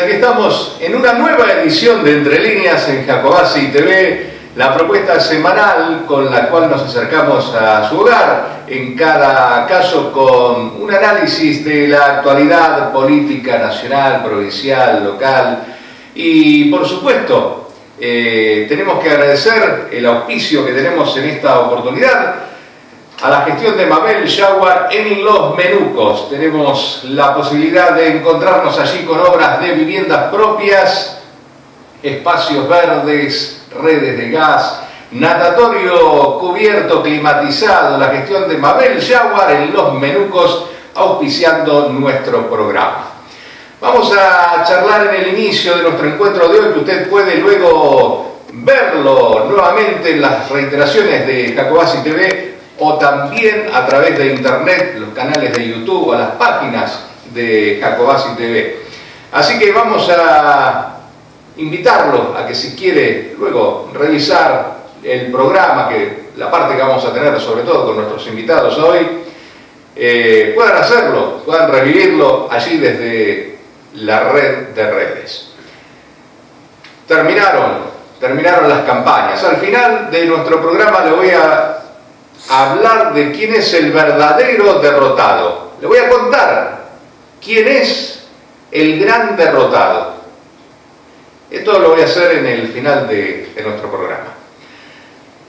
Aquí estamos en una nueva edición de Entre Líneas en Jacobasi TV, la propuesta semanal con la cual nos acercamos a su hogar, en cada caso con un análisis de la actualidad política nacional, provincial, local y por supuesto tenemos que agradecer el auspicio que tenemos en esta oportunidad a la gestión de Mabel Jaguar en Los Menucos. Tenemos la posibilidad de encontrarnos allí con obras de viviendas propias, espacios verdes, redes de gas, natatorio cubierto, climatizado. La gestión de Mabel Jaguar en Los Menucos, auspiciando nuestro programa. Vamos a charlar en el inicio de nuestro encuentro de hoy, que usted puede luego verlo nuevamente en las reiteraciones de Jacobasi TV, o también a través de internet, los canales de YouTube o las páginas de Jacobasi TV. Así que vamos a invitarlo a que, si quiere luego revisar el programa, que la parte que vamos a tener sobre todo con nuestros invitados hoy, puedan hacerlo, puedan revivirlo allí desde la red de redes. Terminaron las campañas. Al final de nuestro programa le voy a hablar de quién es el verdadero derrotado. Le voy a contar quién es el gran derrotado. Esto lo voy a hacer en el final de nuestro programa.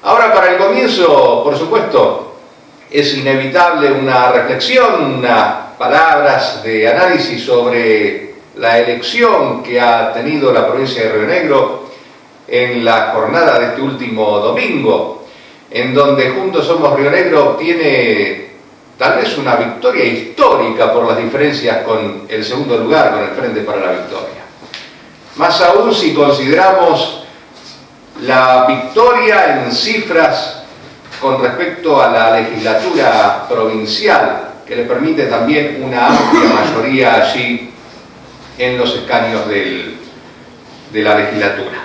Ahora, para el comienzo, por supuesto, es inevitable una reflexión, unas palabras de análisis sobre la elección que ha tenido la provincia de Río Negro en la jornada de este último domingo, en donde Juntos Somos Río Negro obtiene tal vez una victoria histórica por las diferencias con el segundo lugar, con el Frente para la Victoria. Más aún si consideramos la victoria en cifras con respecto a la legislatura provincial, que le permite también una amplia mayoría allí en los escaños de la legislatura.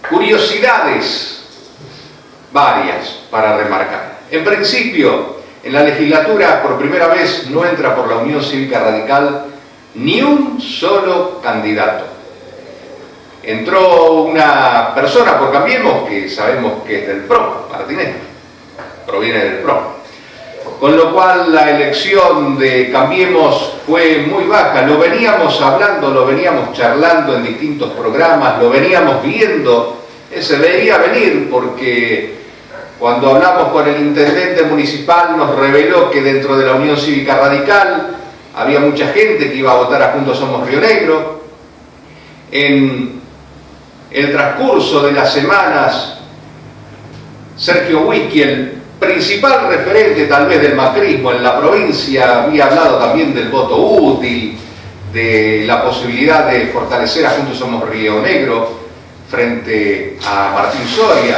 Curiosidades varias para remarcar. En principio, en la legislatura por primera vez no entra por la Unión Cívica Radical ni un solo candidato. Entró una persona por Cambiemos, que sabemos que es del PRO, Martínez, proviene del PRO. Con lo cual la elección de Cambiemos fue muy baja. Lo veníamos hablando, lo veníamos charlando en distintos programas, lo veníamos viendo. Se veía venir, porque cuando hablamos con el intendente municipal nos reveló que dentro de la Unión Cívica Radical había mucha gente que iba a votar a Juntos Somos Río Negro. En el transcurso de las semanas, Sergio Whisky, el principal referente tal vez del macrismo en la provincia, había hablado también del voto útil, de la posibilidad de fortalecer a Juntos Somos Río Negro frente a Martín Soria.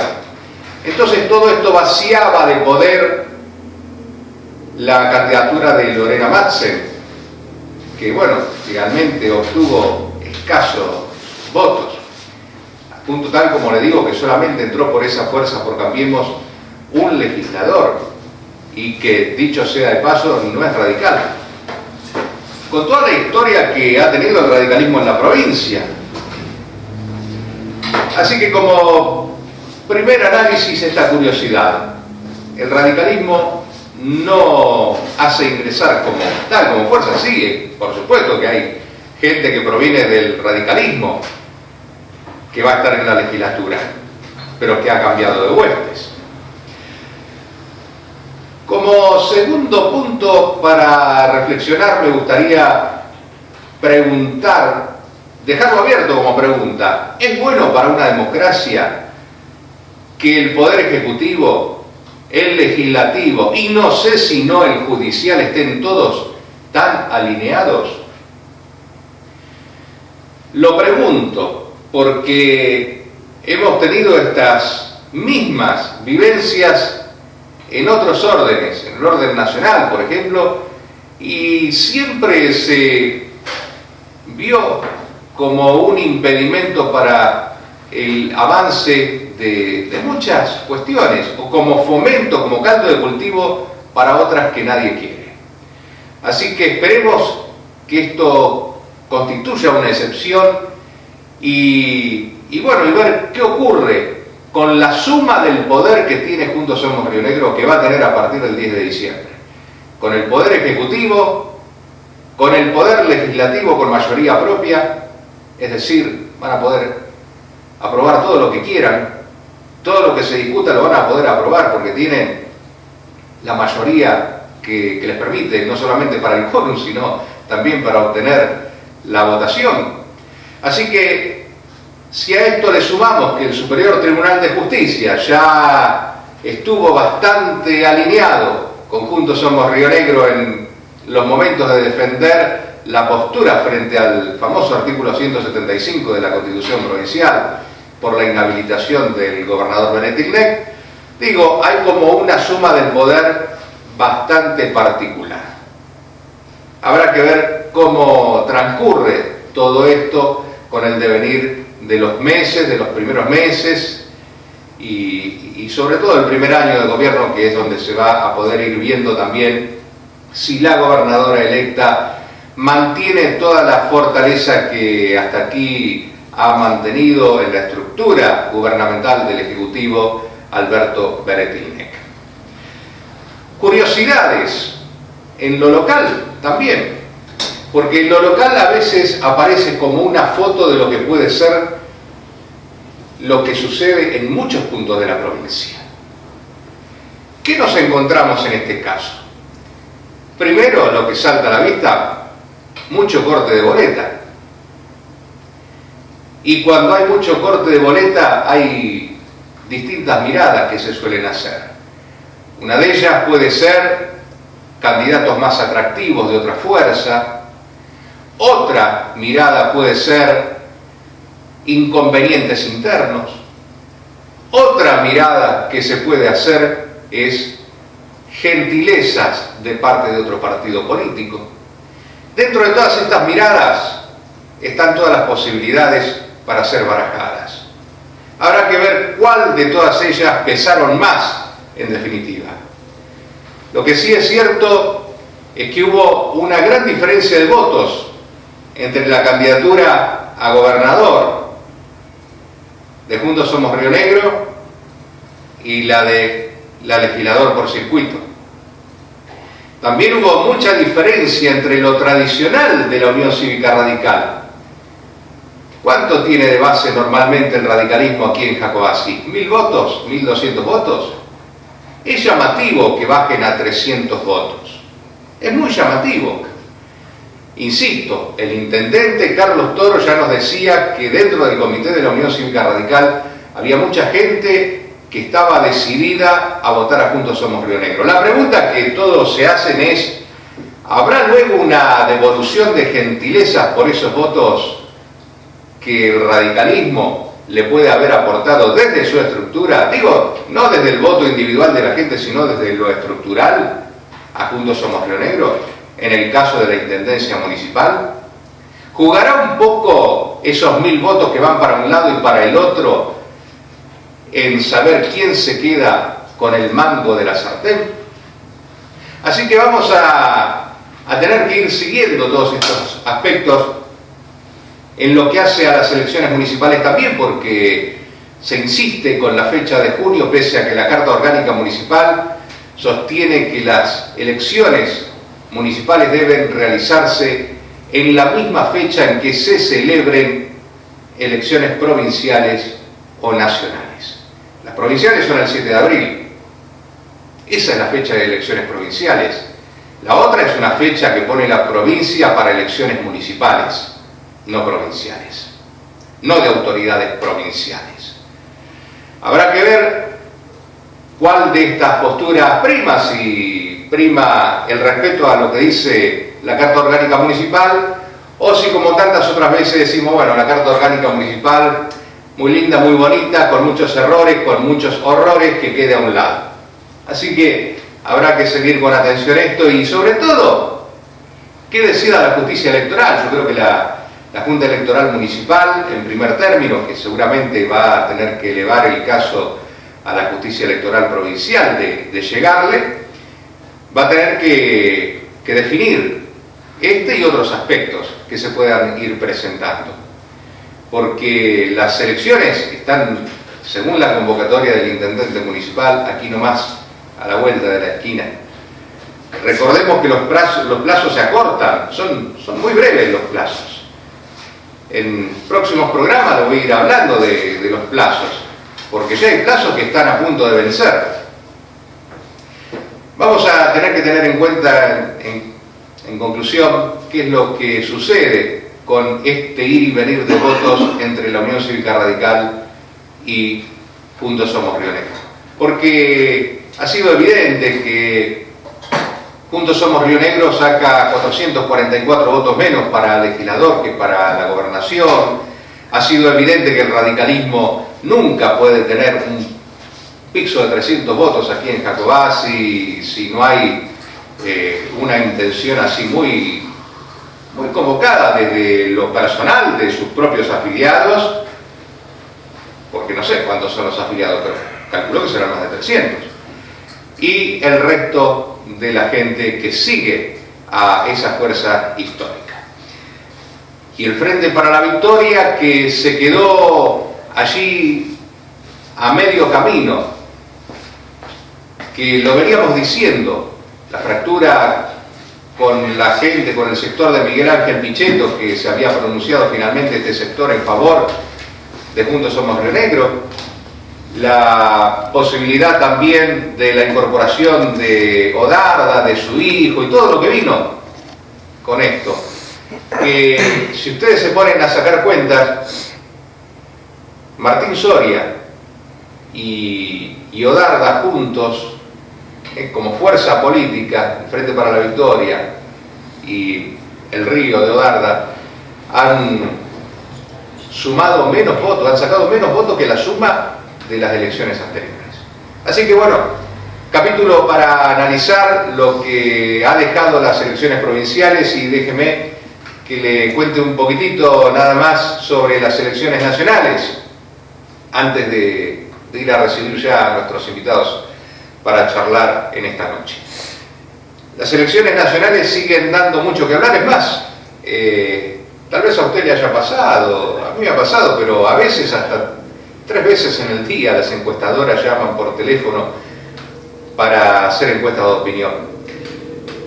Entonces todo esto vaciaba de poder la candidatura de Lorena Madsen, que bueno, finalmente obtuvo escasos votos, a punto tal, como le digo, que solamente entró por esa fuerza por Cambiemos un legislador, y que, dicho sea de paso, no es radical, con toda la historia que ha tenido el radicalismo en la provincia. Así que como primer análisis, esta curiosidad: el radicalismo no hace ingresar como fuerza. Sí, por supuesto que hay gente que proviene del radicalismo que va a estar en la legislatura, pero que ha cambiado de huestes. Como segundo punto para reflexionar, me gustaría preguntar, dejarlo abierto como pregunta: ¿es bueno para una democracia que el Poder Ejecutivo, el Legislativo y no sé si no el Judicial estén todos tan alineados? Lo pregunto porque hemos tenido estas mismas vivencias en otros órdenes, en el orden nacional, por ejemplo, y siempre se vio como un impedimento para el avance de muchas cuestiones, o como fomento, como caldo de cultivo para otras que nadie quiere. Así que esperemos que esto constituya una excepción y ver qué ocurre con la suma del poder que tiene Juntos Somos Río Negro, que va a tener a partir del 10 de diciembre. Con el Poder Ejecutivo, con el Poder Legislativo con mayoría propia, es decir, van a poder aprobar todo lo que quieran, todo lo que se discuta lo van a poder aprobar porque tienen la mayoría que les permite, no solamente para el quórum, sino también para obtener la votación. Así que, si a esto le sumamos que el Superior Tribunal de Justicia ya estuvo bastante alineado con Juntos Somos Río Negro en los momentos de defender la postura frente al famoso artículo 175 de la Constitución Provincial por la inhabilitación del gobernador Benet, digo, hay como una suma del poder bastante particular. Habrá que ver cómo transcurre todo esto con el devenir de los meses, de los primeros meses y sobre todo el primer año de gobierno, que es donde se va a poder ir viendo también si la gobernadora electa mantiene toda la fortaleza que hasta aquí ha mantenido en la estructura gubernamental del Ejecutivo Alberto Beretilnec. Curiosidades en lo local también, porque en lo local a veces aparece como una foto de lo que puede ser lo que sucede en muchos puntos de la provincia. ¿Qué nos encontramos en este caso? Primero, lo que salta a la vista, mucho corte de boleta. Y cuando hay mucho corte de boleta hay distintas miradas que se suelen hacer. Una de ellas puede ser candidatos más atractivos de otra fuerza. Otra mirada puede ser inconvenientes internos. Otra mirada que se puede hacer es gentilezas de parte de otro partido político. Dentro de todas estas miradas están todas las posibilidades para ser barajadas. Habrá que ver cuál de todas ellas pesaron más, en definitiva. Lo que sí es cierto es que hubo una gran diferencia de votos entre la candidatura a gobernador de Juntos Somos Río Negro y la de la legislador por circuito. También hubo mucha diferencia entre lo tradicional de la Unión Cívica Radical. ¿Cuánto tiene de base normalmente el radicalismo aquí en Jacobací? ¿1000 votos? ¿1200 votos? Es llamativo que bajen a 300 votos. Es muy llamativo. Insisto, el intendente Carlos Toro ya nos decía que dentro del comité de la Unión Cívica Radical había mucha gente que estaba decidida a votar a Juntos Somos Río Negro. La pregunta que todos se hacen es: ¿habrá luego una devolución de gentilezas por esos votos que el radicalismo le puede haber aportado desde su estructura? Digo, no desde el voto individual de la gente, sino desde lo estructural a Juntos Somos Río Negro, en el caso de la Intendencia Municipal. ¿Jugará un poco esos 1000 votos que van para un lado y para el otro en saber quién se queda con el mango de la sartén? Así que vamos a a tener que ir siguiendo todos estos aspectos en lo que hace a las elecciones municipales también, porque se insiste con la fecha de junio, pese a que la Carta Orgánica Municipal sostiene que las elecciones municipales deben realizarse en la misma fecha en que se celebren elecciones provinciales o nacionales. Las provinciales son el 7 de abril. Esa es la fecha de elecciones provinciales. La otra es una fecha que pone la provincia para elecciones municipales, no provinciales, no de autoridades provinciales. Habrá que ver cuál de estas posturas prima, si prima el respeto a lo que dice la Carta Orgánica Municipal, o si como tantas otras veces decimos, bueno, la Carta Orgánica Municipal, muy linda, muy bonita, con muchos errores, con muchos horrores, que quede a un lado. Así que habrá que seguir con atención esto y sobre todo, ¿qué decida la justicia electoral? Yo creo que la Junta Electoral Municipal, en primer término, que seguramente va a tener que elevar el caso a la justicia electoral provincial de llegarle, va a tener que definir este y otros aspectos que se puedan ir presentando. Porque las elecciones están, según la convocatoria del intendente municipal, aquí nomás, a la vuelta de la esquina. Recordemos que los plazos se acortan, son muy breves los plazos. En próximos programas lo voy a ir hablando de los plazos, porque ya hay plazos que están a punto de vencer. Vamos a tener que tener en cuenta, en conclusión, qué es lo que sucede con este ir y venir de votos entre la Unión Cívica Radical y Juntos Somos Río Negro. Porque ha sido evidente que Juntos Somos Río Negro saca 444 votos menos para legislador que para la gobernación. Ha sido evidente que el radicalismo nunca puede tener un piso de 300 votos aquí en Jacobasi si no hay una intención así muy convocada desde lo personal de sus propios afiliados, porque no sé cuántos son los afiliados, pero calculo que serán más de 300. Y el resto de la gente que sigue a esa fuerza histórica. Y el Frente para la Victoria, que se quedó allí a medio camino, que lo veníamos diciendo, la fractura con la gente, con el sector de Miguel Ángel Pichetto, que se había pronunciado finalmente este sector en favor de Juntos Somos Río Negro, la posibilidad también de la incorporación de Odarda, de su hijo y todo lo que vino con esto. Que si ustedes se ponen a sacar cuentas, Martín Soria y Odarda juntos, como fuerza política, el Frente para la Victoria y el Río de Odarda, han sumado menos votos, han sacado menos votos que la suma de las elecciones anteriores. Así que bueno, capítulo para analizar lo que ha dejado las elecciones provinciales, y déjeme que le cuente un poquitito nada más sobre las elecciones nacionales antes de ir a recibir ya a nuestros invitados para charlar en esta noche. Las elecciones nacionales siguen dando mucho que hablar, es más, tal vez a usted le haya pasado, a mí me ha pasado, pero a veces hasta 3 veces en el día las encuestadoras llaman por teléfono para hacer encuestas de opinión.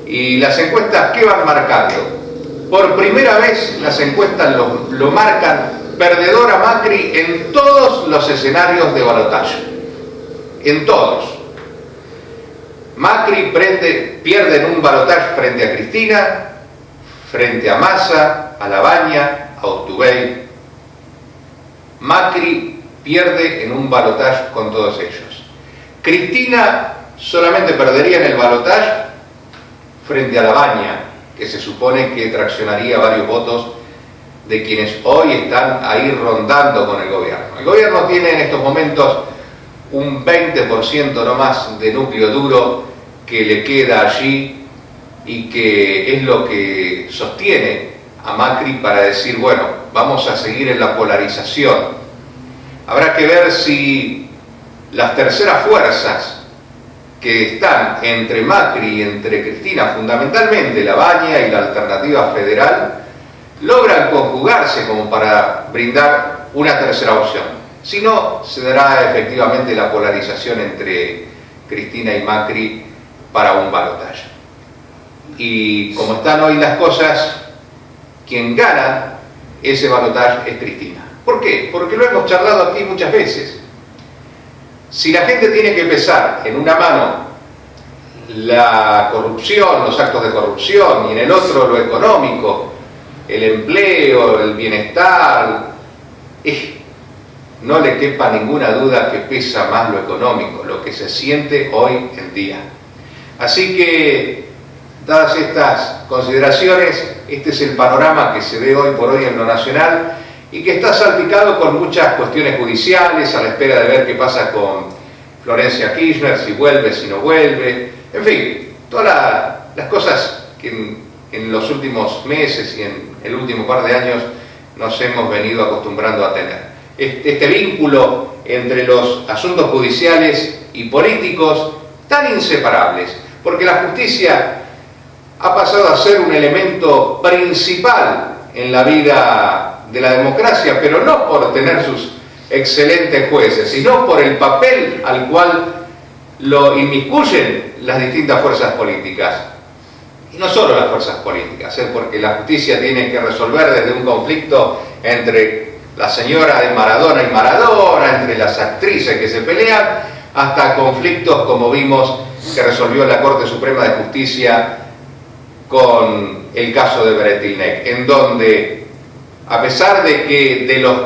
Y las encuestas, ¿qué van marcando? Por primera vez las encuestas lo marcan perdedor a Macri en todos los escenarios de balotaje. En todos. Macri pierde en un balotaje frente a Cristina, frente a Massa, a Labaña, a Urtubey. Macri pierde en un balotaje con todos ellos. Cristina solamente perdería en el balotaje frente a Labaña, que se supone que traccionaría varios votos de quienes hoy están ahí rondando con el gobierno. El gobierno tiene en estos momentos un 20% no más de núcleo duro que le queda allí y que es lo que sostiene a Macri para decir, bueno, vamos a seguir en la polarización. Habrá que ver si las terceras fuerzas que están entre Macri y entre Cristina, fundamentalmente La Baña y la Alternativa Federal, logran conjugarse como para brindar una tercera opción. Si no, se dará efectivamente la polarización entre Cristina y Macri para un balotaje. Y como están hoy las cosas, quien gana ese balotaje es Cristina. ¿Por qué? Porque lo hemos charlado aquí muchas veces. Si la gente tiene que pesar en una mano la corrupción, los actos de corrupción, y en el otro lo económico, el empleo, el bienestar, no le quepa ninguna duda que pesa más lo económico, lo que se siente hoy en día. Así que, dadas estas consideraciones, este es el panorama que se ve hoy por hoy en lo nacional y que está salpicado con muchas cuestiones judiciales, a la espera de ver qué pasa con Florencia Kirchner, si vuelve, si no vuelve, en fin, todas las cosas que en los últimos meses y en el último par de años nos hemos venido acostumbrando a tener. Este vínculo entre los asuntos judiciales y políticos tan inseparables, porque la justicia ha pasado a ser un elemento principal en la vida de la democracia, pero no por tener sus excelentes jueces, sino por el papel al cual lo inmiscuyen las distintas fuerzas políticas. Y no solo las fuerzas políticas, porque la justicia tiene que resolver desde un conflicto entre la señora de Maradona y Maradona, entre las actrices que se pelean, hasta conflictos como vimos que resolvió la Corte Suprema de Justicia con el caso de Bretilnec, en donde, a pesar de que de los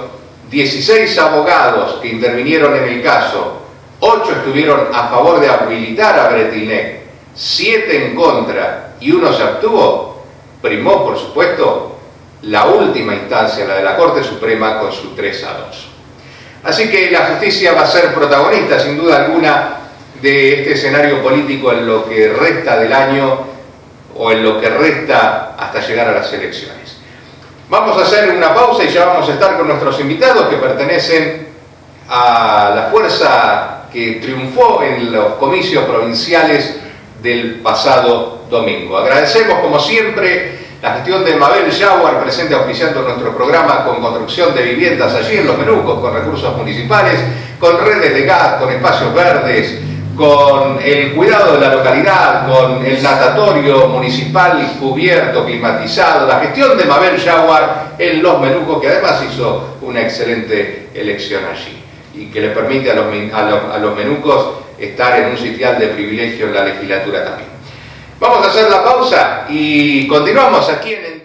16 abogados que intervinieron en el caso, 8 estuvieron a favor de habilitar a Bretilnec, 7 en contra y 1 se abstuvo, primó, por supuesto, la última instancia, la de la Corte Suprema, con su 3-2. Así que la justicia va a ser protagonista, sin duda alguna, de este escenario político en lo que resta del año o en lo que resta hasta llegar a las elecciones. Vamos a hacer una pausa y ya vamos a estar con nuestros invitados que pertenecen a la fuerza que triunfó en los comicios provinciales del pasado domingo. Agradecemos como siempre la gestión de Mabel Jaguar, presente auspiciando nuestro programa con construcción de viviendas allí en Los Menucos, con recursos municipales, con redes de gas, con espacios verdes, con el cuidado de la localidad, con el natatorio municipal cubierto, climatizado, la gestión de Mabel Jaguar en Los Menucos, que además hizo una excelente elección allí y que le permite a los menucos estar en un sitial de privilegio en la legislatura también. Vamos a hacer la pausa y continuamos aquí en